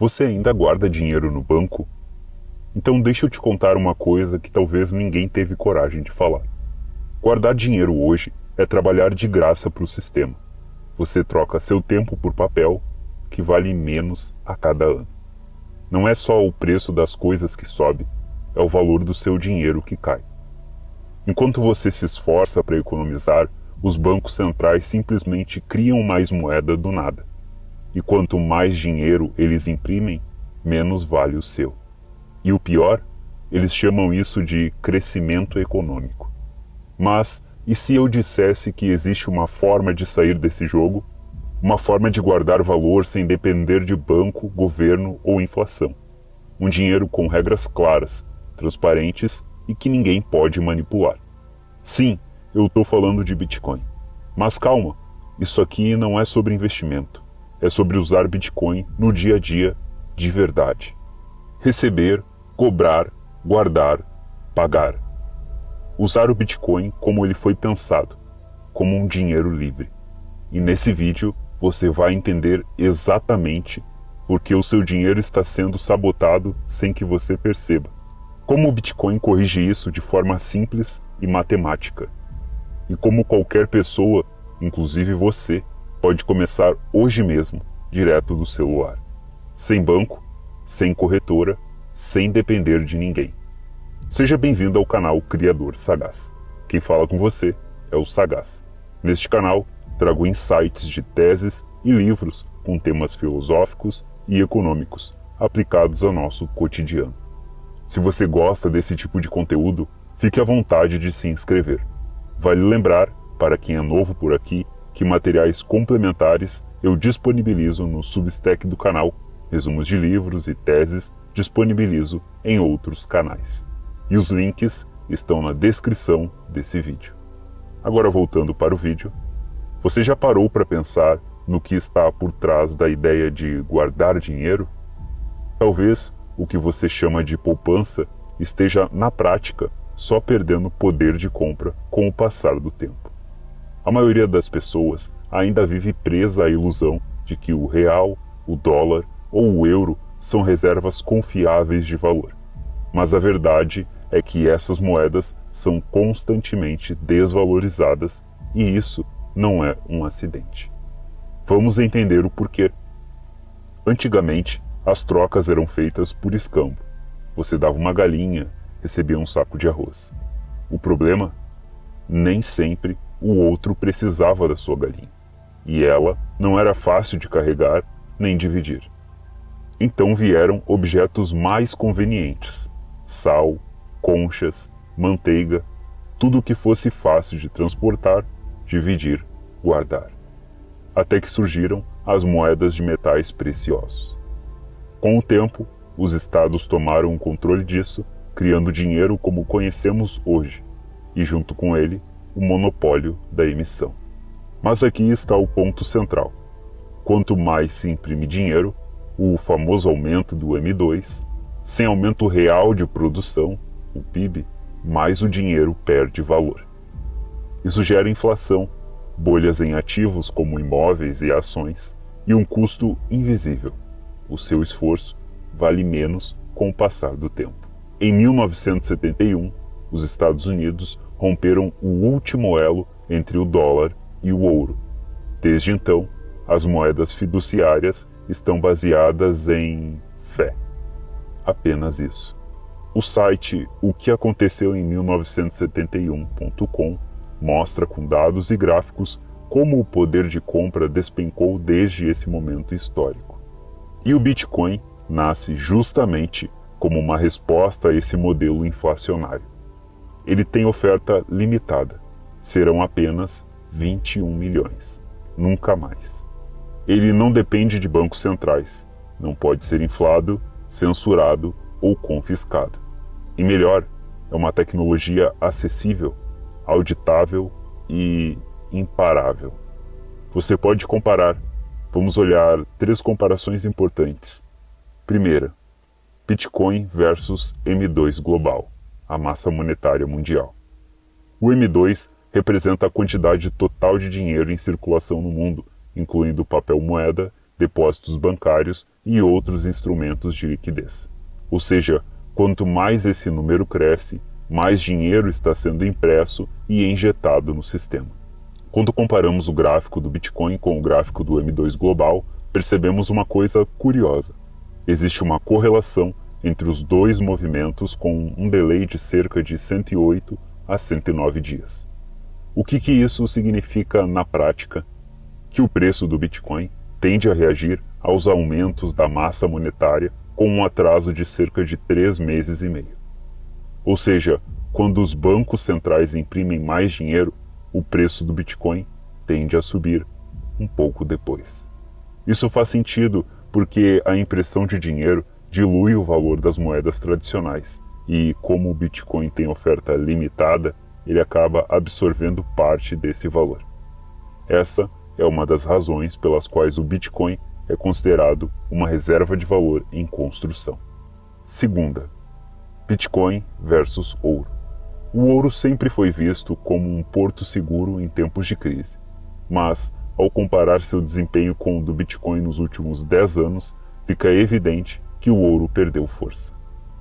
Você ainda guarda dinheiro no banco? Então deixa eu te contar uma coisa que talvez ninguém teve coragem de falar. Guardar dinheiro hoje é trabalhar de graça para o sistema. Você troca seu tempo por papel, que vale menos a cada ano. Não é só o preço das coisas que sobe, é o valor do seu dinheiro que cai. Enquanto você se esforça para economizar, os bancos centrais simplesmente criam mais moeda do nada. E quanto mais dinheiro eles imprimem, menos vale o seu. E o pior, eles chamam isso de crescimento econômico. Mas, e se eu dissesse que existe uma forma de sair desse jogo? Uma forma de guardar valor sem depender de banco, governo ou inflação. Um dinheiro com regras claras, transparentes e que ninguém pode manipular. Sim, eu estou falando de Bitcoin. Mas calma, isso aqui não é sobre investimento. É sobre usar Bitcoin no dia a dia, de verdade. Receber, cobrar, guardar, pagar. Usar o Bitcoin como ele foi pensado, como um dinheiro livre. E nesse vídeo você vai entender exatamente por que o seu dinheiro está sendo sabotado sem que você perceba. Como o Bitcoin corrige isso de forma simples e matemática. E como qualquer pessoa, inclusive você, pode começar hoje mesmo, direto do celular. Sem banco, sem corretora, sem depender de ninguém. Seja bem-vindo ao canal Criador Sagaz. Quem fala com você é o Sagaz. Neste canal, trago insights de teses e livros com temas filosóficos e econômicos aplicados ao nosso cotidiano. Se você gosta desse tipo de conteúdo, fique à vontade de se inscrever. Vale lembrar, para quem é novo por aqui, que materiais complementares eu disponibilizo no Substack do canal, resumos de livros e teses disponibilizo em outros canais. E os links estão na descrição desse vídeo. Agora voltando para o vídeo, você já parou para pensar no que está por trás da ideia de guardar dinheiro? Talvez o que você chama de poupança esteja na prática só perdendo poder de compra com o passar do tempo. A maioria das pessoas ainda vive presa à ilusão de que o real, o dólar ou o euro são reservas confiáveis de valor. Mas a verdade é que essas moedas são constantemente desvalorizadas e isso não é um acidente. Vamos entender o porquê. Antigamente, as trocas eram feitas por escambo. Você dava uma galinha, recebia um saco de arroz. O problema? Nem sempre o outro precisava da sua galinha. E ela não era fácil de carregar nem dividir. Então vieram objetos mais convenientes: sal, conchas, manteiga, tudo o que fosse fácil de transportar, dividir, guardar. Até que surgiram as moedas de metais preciosos. Com o tempo, os estados tomaram o controle disso, criando dinheiro como conhecemos hoje, e junto com ele, o monopólio da emissão. Mas aqui está o ponto central. Quanto mais se imprime dinheiro, o famoso aumento do M2, sem aumento real de produção, o PIB, mais o dinheiro perde valor. Isso gera inflação, bolhas em ativos como imóveis e ações, e um custo invisível. O seu esforço vale menos com o passar do tempo. Em 1971, os Estados Unidos romperam o último elo entre o dólar e o ouro. Desde então, as moedas fiduciárias estão baseadas em fé. Apenas isso. O site O que aconteceu em 1971.com mostra com dados e gráficos como o poder de compra despencou desde esse momento histórico. E o Bitcoin nasce justamente como uma resposta a esse modelo inflacionário. Ele tem oferta limitada. Serão apenas 21 milhões. Nunca mais. Ele não depende de bancos centrais. Não pode ser inflado, censurado ou confiscado. E melhor, é uma tecnologia acessível, auditável e imparável. Você pode comparar. Vamos olhar 3 comparações importantes. Primeira, Bitcoin versus M2 global, a massa monetária mundial. O M2 representa a quantidade total de dinheiro em circulação no mundo, incluindo papel moeda, depósitos bancários e outros instrumentos de liquidez. Ou seja, quanto mais esse número cresce, mais dinheiro está sendo impresso e injetado no sistema. Quando comparamos o gráfico do Bitcoin com o gráfico do M2 Global, percebemos uma coisa curiosa. Existe uma correlação entre os dois movimentos com um delay de cerca de 108 a 109 dias. O que isso significa na prática? Que o preço do Bitcoin tende a reagir aos aumentos da massa monetária com um atraso de cerca de 3 meses e meio. Ou seja, quando os bancos centrais imprimem mais dinheiro, o preço do Bitcoin tende a subir um pouco depois. Isso faz sentido porque a impressão de dinheiro dilui o valor das moedas tradicionais e, como o Bitcoin tem oferta limitada, ele acaba absorvendo parte desse valor. Essa é uma das razões pelas quais o Bitcoin é considerado uma reserva de valor em construção. Segunda, Bitcoin versus ouro. O ouro sempre foi visto como um porto seguro em tempos de crise, mas, ao comparar seu desempenho com o do Bitcoin nos últimos 10 anos, fica evidente que o ouro perdeu força.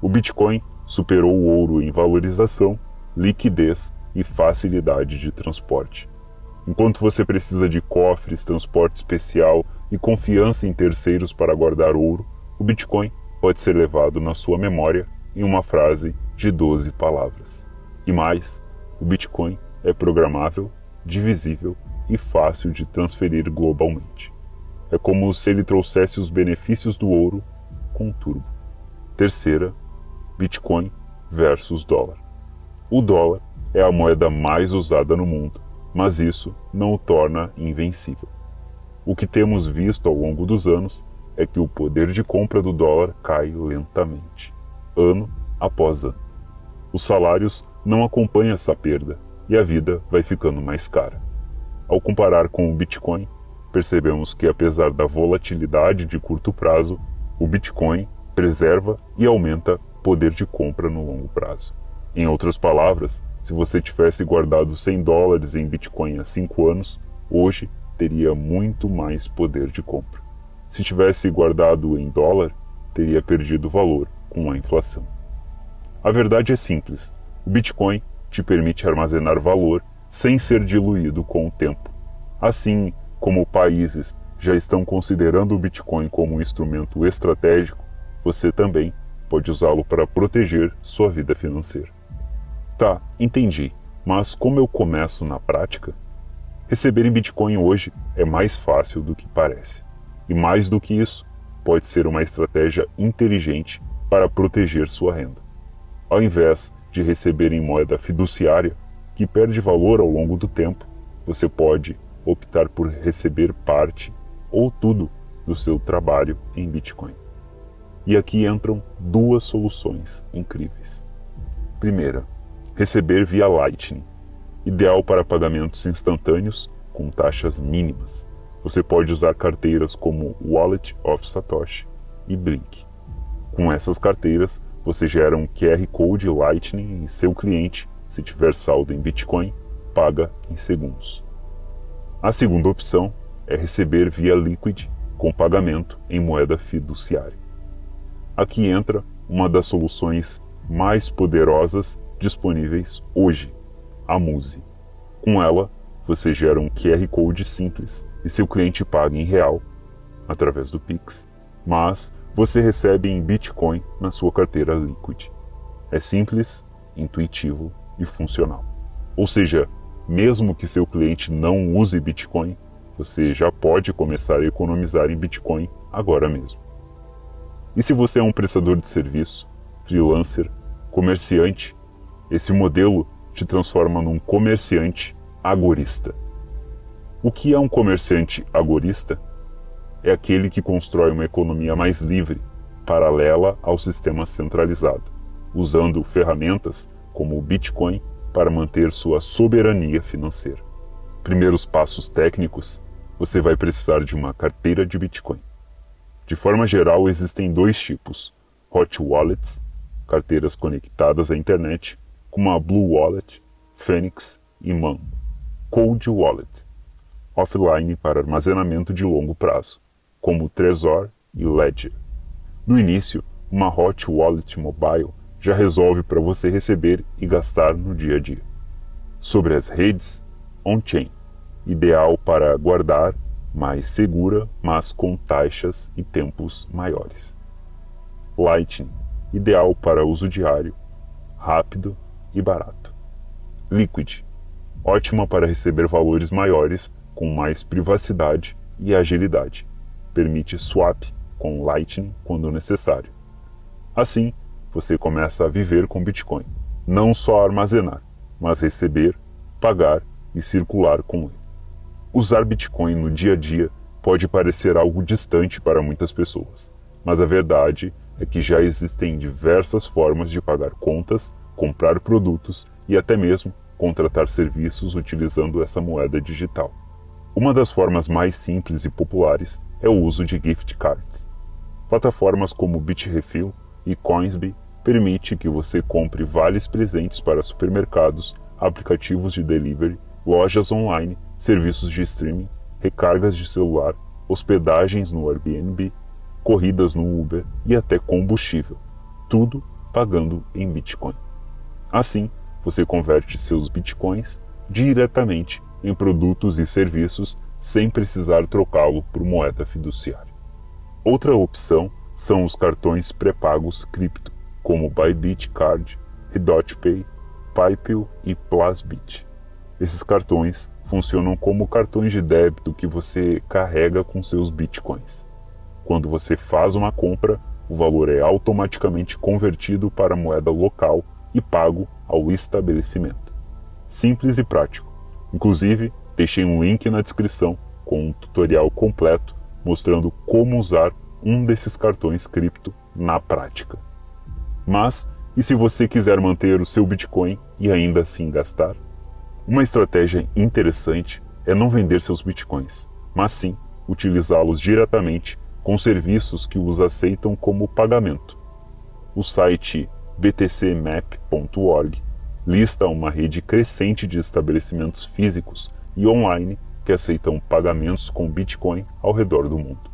O Bitcoin superou o ouro em valorização, liquidez e facilidade de transporte. Enquanto você precisa de cofres, transporte especial e confiança em terceiros para guardar ouro, o Bitcoin pode ser levado na sua memória em uma frase de 12 palavras. E mais, o Bitcoin é programável, divisível e fácil de transferir globalmente. É como se ele trouxesse os benefícios do ouro com turbo. Terceira, Bitcoin versus dólar. O dólar é a moeda mais usada no mundo, mas isso não o torna invencível. O que temos visto ao longo dos anos é que o poder de compra do dólar cai lentamente, ano após ano. Os salários não acompanham essa perda e a vida vai ficando mais cara. Ao comparar com o Bitcoin, percebemos que, apesar da volatilidade de curto prazo, o Bitcoin preserva e aumenta poder de compra no longo prazo. Em outras palavras, se você tivesse guardado $100 em Bitcoin há 5 anos, hoje teria muito mais poder de compra. Se tivesse guardado em dólar, teria perdido valor com a inflação. A verdade é simples: o Bitcoin te permite armazenar valor sem ser diluído com o tempo. Assim como países já estão considerando o Bitcoin como um instrumento estratégico, você também pode usá-lo para proteger sua vida financeira. Tá, entendi, mas como eu começo na prática? Receber em Bitcoin hoje é mais fácil do que parece. E mais do que isso, pode ser uma estratégia inteligente para proteger sua renda. Ao invés de receber em moeda fiduciária, que perde valor ao longo do tempo, você pode optar por receber parte ou tudo do seu trabalho em Bitcoin. E aqui entram duas soluções incríveis. Primeira, receber via Lightning, ideal para pagamentos instantâneos com taxas mínimas. Você pode usar carteiras como Wallet of Satoshi e Blink. Com essas carteiras, você gera um QR Code Lightning e seu cliente, se tiver saldo em Bitcoin, paga em segundos. A segunda opção é receber via Liquid com pagamento em moeda fiduciária. Aqui entra uma das soluções mais poderosas disponíveis hoje, a Musi. Com ela, você gera um QR Code simples e seu cliente paga em real, através do Pix, mas você recebe em Bitcoin na sua carteira Liquid. É simples, intuitivo e funcional. Ou seja, mesmo que seu cliente não use Bitcoin, você já pode começar a economizar em Bitcoin agora mesmo. E se você é um prestador de serviço, freelancer, comerciante, esse modelo te transforma num comerciante agorista. O que é um comerciante agorista? É aquele que constrói uma economia mais livre, paralela ao sistema centralizado, usando ferramentas como o Bitcoin para manter sua soberania financeira. Primeiros passos técnicos, você vai precisar de uma carteira de Bitcoin. De forma geral, existem dois tipos: Hot Wallets, carteiras conectadas à internet, como a Blue Wallet, Phoenix e Man. Cold Wallet, offline para armazenamento de longo prazo, como o Trezor e Ledger. No início, uma Hot Wallet Mobile já resolve para você receber e gastar no dia a dia. Sobre as redes, on-chain, ideal para guardar, mais segura, mas com taxas e tempos maiores. Lightning, ideal para uso diário, rápido e barato. Liquid, ótima para receber valores maiores com mais privacidade e agilidade. Permite swap com Lightning quando necessário. Assim, você começa a viver com Bitcoin, não só armazenar, mas receber, pagar e circular com ele. Usar Bitcoin no dia a dia pode parecer algo distante para muitas pessoas, mas a verdade é que já existem diversas formas de pagar contas, comprar produtos e até mesmo contratar serviços utilizando essa moeda digital. Uma das formas mais simples e populares é o uso de gift cards. Plataformas como Bitrefill e Coinsbee permitem que você compre vales presentes para supermercados, aplicativos de delivery, lojas online, serviços de streaming, recargas de celular, hospedagens no Airbnb, corridas no Uber e até combustível, tudo pagando em Bitcoin. Assim, você converte seus Bitcoins diretamente em produtos e serviços sem precisar trocá-lo por moeda fiduciária. Outra opção são os cartões pré-pagos cripto, como Bybit Card, RedotPay, PayPal e Plusbit. Esses cartões funcionam como cartões de débito que você carrega com seus Bitcoins. Quando você faz uma compra, o valor é automaticamente convertido para moeda local e pago ao estabelecimento. Simples e prático. Inclusive, deixei um link na descrição com um tutorial completo mostrando como usar um desses cartões cripto na prática. Mas, e se você quiser manter o seu Bitcoin e ainda assim gastar? Uma estratégia interessante é não vender seus Bitcoins, mas sim utilizá-los diretamente com serviços que os aceitam como pagamento. O site btcmap.org lista uma rede crescente de estabelecimentos físicos e online que aceitam pagamentos com Bitcoin ao redor do mundo.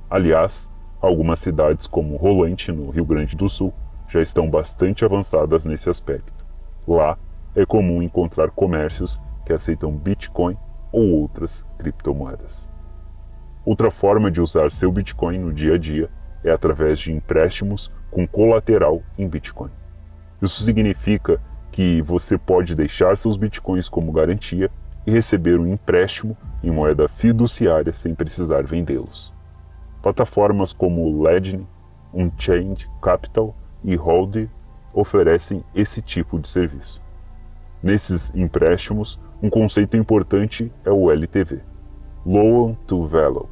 Aliás, algumas cidades como Rolante, no Rio Grande do Sul, já estão bastante avançadas nesse aspecto. Lá, é comum encontrar comércios que aceitam Bitcoin ou outras criptomoedas. Outra forma de usar seu Bitcoin no dia a dia é através de empréstimos com colateral em Bitcoin. Isso significa que você pode deixar seus Bitcoins como garantia e receber um empréstimo em moeda fiduciária sem precisar vendê-los. Plataformas como Ledger, Unchained Capital e Hold oferecem esse tipo de serviço. Nesses empréstimos, um conceito importante é o LTV, Loan to Value,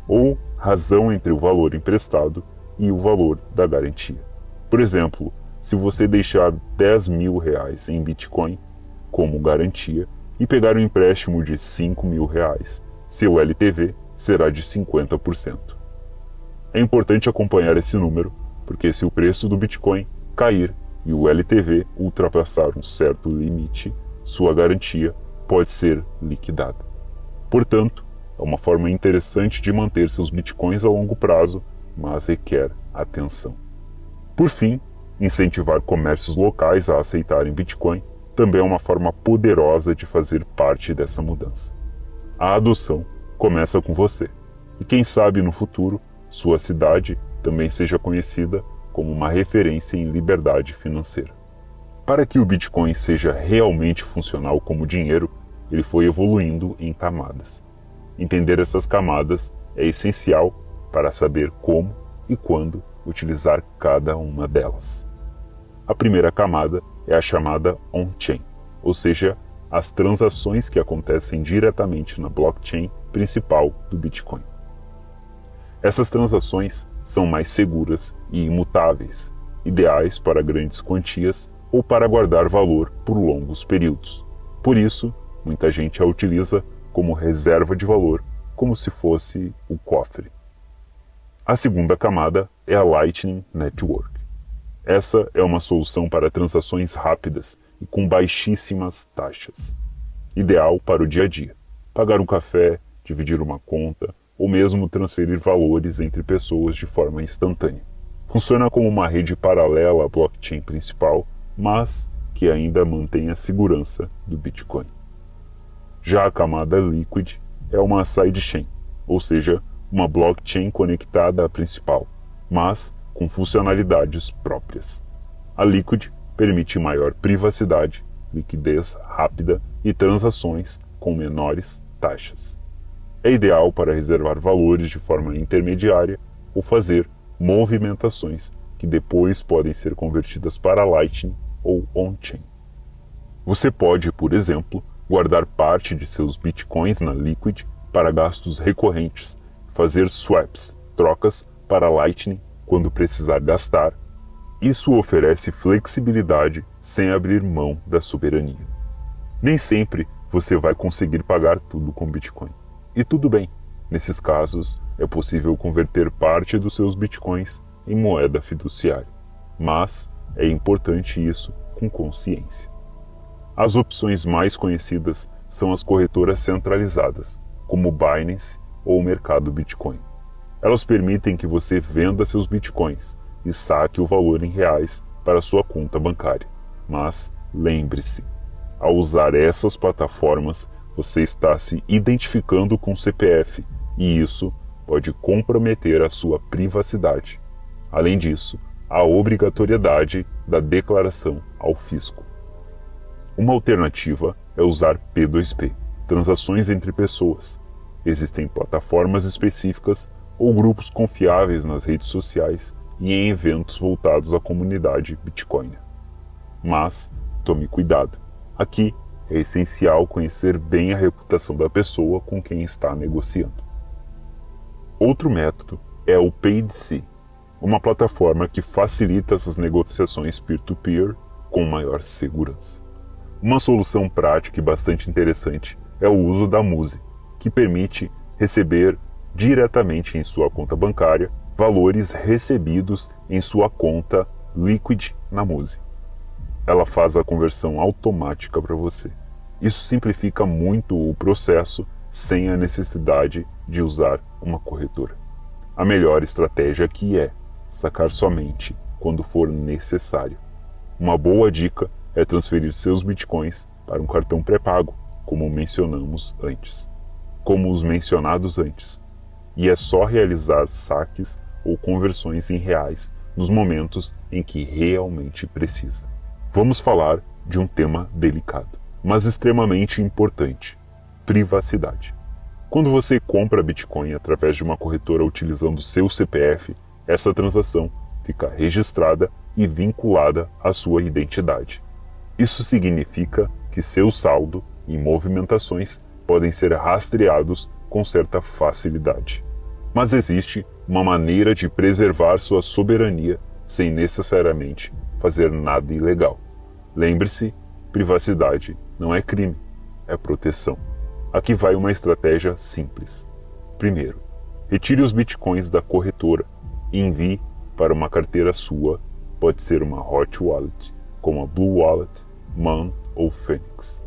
ou razão entre o valor emprestado e o valor da garantia. Por exemplo, se você deixar R$10.000 em Bitcoin como garantia e pegar um empréstimo de R$5.000, seu LTV será de 50%. É importante acompanhar esse número, porque se o preço do Bitcoin cair e o LTV ultrapassar um certo limite, sua garantia pode ser liquidada. Portanto, é uma forma interessante de manter seus Bitcoins a longo prazo, mas requer atenção. Por fim, incentivar comércios locais a aceitarem Bitcoin também é uma forma poderosa de fazer parte dessa mudança. A adoção começa com você, e quem sabe no futuro, sua cidade também seja conhecida como uma referência em liberdade financeira. Para que o Bitcoin seja realmente funcional como dinheiro, ele foi evoluindo em camadas. Entender essas camadas é essencial para saber como e quando utilizar cada uma delas. A primeira camada é a chamada on-chain, ou seja, as transações que acontecem diretamente na blockchain principal do Bitcoin. Essas transações são mais seguras e imutáveis, ideais para grandes quantias ou para guardar valor por longos períodos. Por isso, muita gente a utiliza como reserva de valor, como se fosse o cofre. A segunda camada é a Lightning Network. Essa é uma solução para transações rápidas e com baixíssimas taxas. Ideal para o dia a dia. Pagar um café, dividir uma conta ou mesmo transferir valores entre pessoas de forma instantânea. Funciona como uma rede paralela à blockchain principal, mas que ainda mantém a segurança do Bitcoin. Já a camada Liquid é uma sidechain, ou seja, uma blockchain conectada à principal, mas com funcionalidades próprias. A Liquid permite maior privacidade, liquidez rápida e transações com menores taxas. É ideal para reservar valores de forma intermediária ou fazer movimentações que depois podem ser convertidas para Lightning ou on-chain. Você pode, por exemplo, guardar parte de seus bitcoins na Liquid para gastos recorrentes, fazer swaps, trocas para Lightning quando precisar gastar. Isso oferece flexibilidade sem abrir mão da soberania. Nem sempre você vai conseguir pagar tudo com Bitcoin. E tudo bem, nesses casos é possível converter parte dos seus Bitcoins em moeda fiduciária. Mas é importante isso com consciência. As opções mais conhecidas são as corretoras centralizadas, como o Binance ou o mercado Bitcoin. Elas permitem que você venda seus Bitcoins e saque o valor em reais para sua conta bancária. Mas lembre-se, ao usar essas plataformas, você está se identificando com o CPF e isso pode comprometer a sua privacidade. Além disso, a obrigatoriedade da declaração ao fisco. Uma alternativa é usar P2P, transações entre pessoas. Existem plataformas específicas ou grupos confiáveis nas redes sociais e em eventos voltados à comunidade Bitcoiner. Mas tome cuidado. Aqui é essencial conhecer bem a reputação da pessoa com quem está negociando. Outro método é o PaidC, uma plataforma que facilita essas negociações peer-to-peer com maior segurança. Uma solução prática e bastante interessante é o uso da Muzi, que permite receber diretamente em sua conta bancária valores recebidos em sua conta Liquid na Muzi. Ela faz a conversão automática para você. Isso simplifica muito o processo sem a necessidade de usar uma corretora. A melhor estratégia aqui é sacar somente quando for necessário. Uma boa dica é transferir seus bitcoins para um cartão pré-pago, como os mencionados antes. E é só realizar saques ou conversões em reais nos momentos em que realmente precisa. Vamos falar de um tema delicado, mas extremamente importante: privacidade. Quando você compra Bitcoin através de uma corretora utilizando seu CPF, essa transação fica registrada e vinculada à sua identidade. Isso significa que seu saldo e movimentações podem ser rastreados com certa facilidade. Mas existe uma maneira de preservar sua soberania sem necessariamente fazer nada ilegal. Lembre-se, privacidade não é crime, é proteção. Aqui vai uma estratégia simples. Primeiro, retire os bitcoins da corretora e envie para uma carteira sua, pode ser uma hot wallet, como a Blue Wallet, Man ou Phoenix.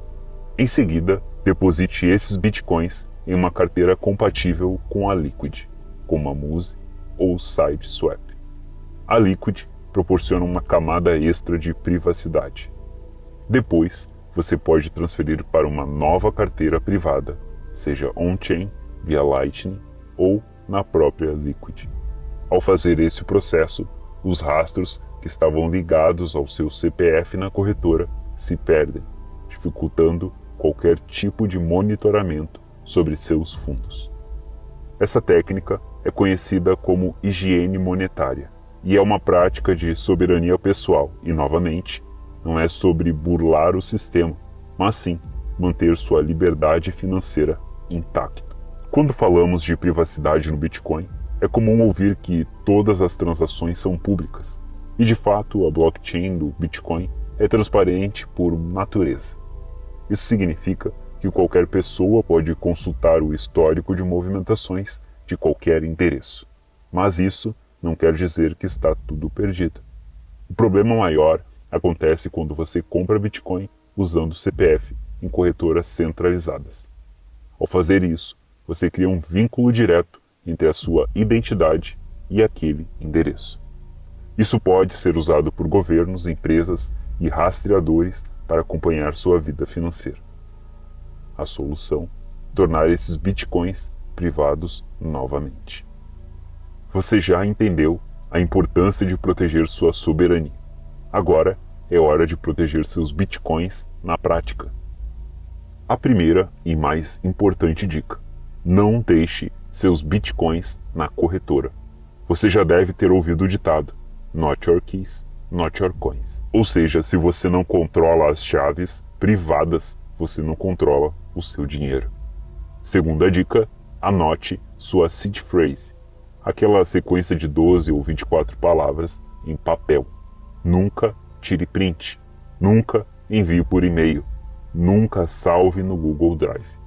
Em seguida, deposite esses bitcoins em uma carteira compatível com a Liquid, como a Muzi ou SideSwap. A Liquid proporciona uma camada extra de privacidade. Depois, você pode transferir para uma nova carteira privada, seja on-chain, via Lightning ou na própria Liquid. Ao fazer esse processo, os rastros que estavam ligados ao seu CPF na corretora se perdem, dificultando qualquer tipo de monitoramento sobre seus fundos. Essa técnica é conhecida como higiene monetária e é uma prática de soberania pessoal e, novamente, não é sobre burlar o sistema, mas sim manter sua liberdade financeira intacta. Quando falamos de privacidade no Bitcoin, é comum ouvir que todas as transações são públicas, e de fato a blockchain do Bitcoin é transparente por natureza. Isso significa que qualquer pessoa pode consultar o histórico de movimentações de qualquer endereço. Mas isso não quer dizer que está tudo perdido. O problema maior acontece quando você compra Bitcoin usando CPF em corretoras centralizadas. Ao fazer isso, você cria um vínculo direto entre a sua identidade e aquele endereço. Isso pode ser usado por governos, empresas e rastreadores para acompanhar sua vida financeira. A solução: tornar esses bitcoins privados novamente. Você já entendeu a importância de proteger sua soberania. Agora é hora de proteger seus bitcoins na prática. A primeira e mais importante dica: não deixe seus bitcoins na corretora. Você já deve ter ouvido o ditado: Not your keys, not your coins. Ou seja, se você não controla as chaves privadas, você não controla o seu dinheiro. Segunda dica: anote sua seed phrase, aquela sequência de 12 ou 24 palavras em papel. Nunca tire print, nunca envie por e-mail, nunca salve no Google Drive.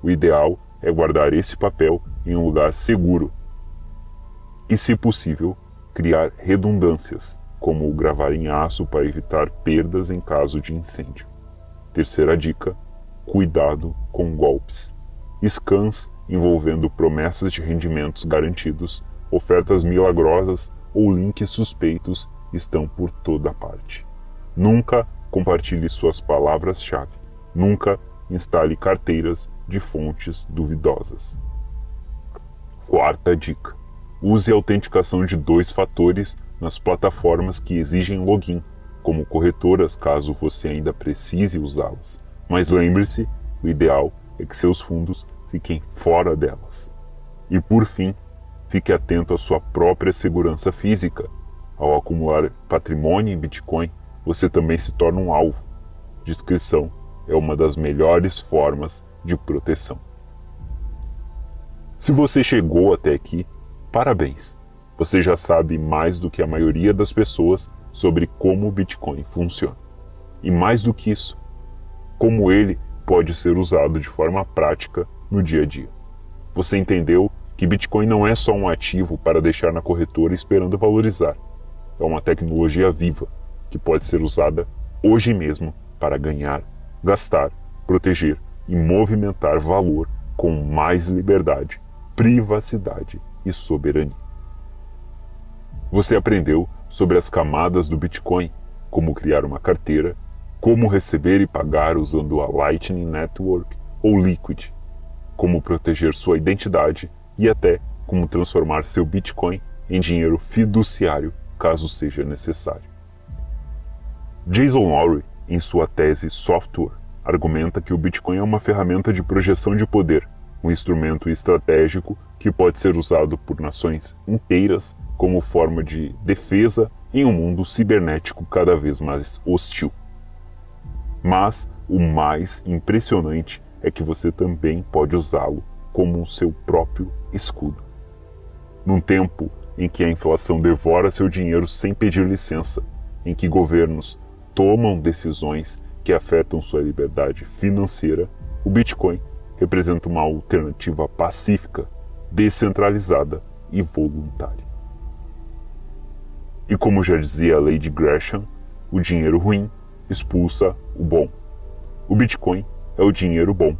O ideal é guardar esse papel em um lugar seguro e, se possível, criar redundâncias, como gravar em aço para evitar perdas em caso de incêndio. Terceira dica: cuidado com golpes. Scams envolvendo promessas de rendimentos garantidos, ofertas milagrosas ou links suspeitos estão por toda parte. Nunca compartilhe suas palavras-chave. Nunca instale carteiras de fontes duvidosas. Quarta dica: use a autenticação de 2 fatores nas plataformas que exigem login, como corretoras, caso você ainda precise usá-las. Mas lembre-se, o ideal é que seus fundos fiquem fora delas. E por fim, fique atento à sua própria segurança física. Ao acumular patrimônio em Bitcoin, você também se torna um alvo. Discrição é uma das melhores formas de proteção. Se você chegou até aqui, parabéns! Você já sabe mais do que a maioria das pessoas sobre como o Bitcoin funciona. E mais do que isso, como ele pode ser usado de forma prática no dia a dia. Você entendeu que Bitcoin não é só um ativo para deixar na corretora esperando valorizar. É uma tecnologia viva que pode ser usada hoje mesmo para ganhar, gastar, proteger e movimentar valor com mais liberdade, privacidade e soberania. Você aprendeu sobre as camadas do Bitcoin, como criar uma carteira, como receber e pagar usando a Lightning Network ou Liquid, como proteger sua identidade e até como transformar seu Bitcoin em dinheiro fiduciário caso seja necessário. Jason Lowery, em sua tese Software, argumenta que o Bitcoin é uma ferramenta de projeção de poder, um instrumento estratégico que pode ser usado por nações inteiras como forma de defesa em um mundo cibernético cada vez mais hostil. Mas o mais impressionante é que você também pode usá-lo como o seu próprio escudo. Num tempo em que a inflação devora seu dinheiro sem pedir licença, em que governos tomam decisões que afetam sua liberdade financeira, o Bitcoin representa uma alternativa pacífica, descentralizada e voluntária. E como já dizia a Lady Gresham, o dinheiro ruim expulsa o bom. O Bitcoin é o dinheiro bom.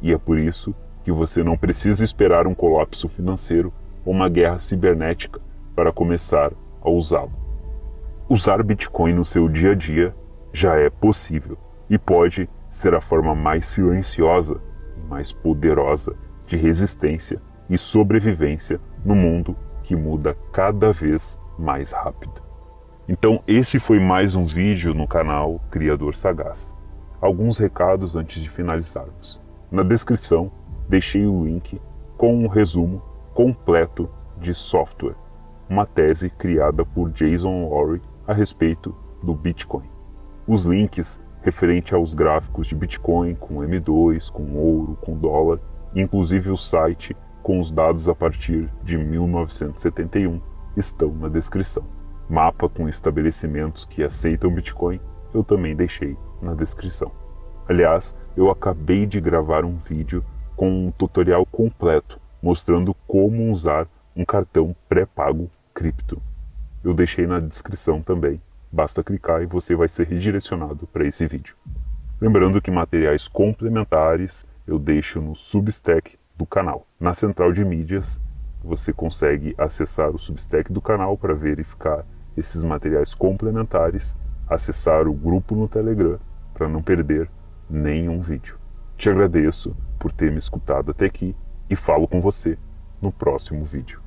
E é por isso que você não precisa esperar um colapso financeiro ou uma guerra cibernética para começar a usá-lo. Usar Bitcoin no seu dia a dia já é possível e pode ser a forma mais silenciosa e mais poderosa de resistência e sobrevivência no mundo que muda cada vez mais rápido. Então esse foi mais um vídeo no canal Criador Sagaz. Alguns recados antes de finalizarmos. Na descrição deixei o link com um resumo completo de Software, uma tese criada por Jason Lowery a respeito do Bitcoin. Os links referente aos gráficos de Bitcoin com M2, com ouro, com dólar, inclusive o site com os dados a partir de 1971 estão na descrição. Mapa com estabelecimentos que aceitam Bitcoin eu também deixei na descrição. Aliás, eu acabei de gravar um vídeo com um tutorial completo mostrando como usar um cartão pré-pago cripto. Eu deixei na descrição também. Basta clicar e você vai ser redirecionado para esse vídeo. Lembrando que materiais complementares eu deixo no Substack do canal. Na central de mídias, você consegue acessar o Substack do canal para verificar esses materiais complementares, acessar o grupo no Telegram para não perder nenhum vídeo. Te agradeço por ter me escutado até aqui e falo com você no próximo vídeo.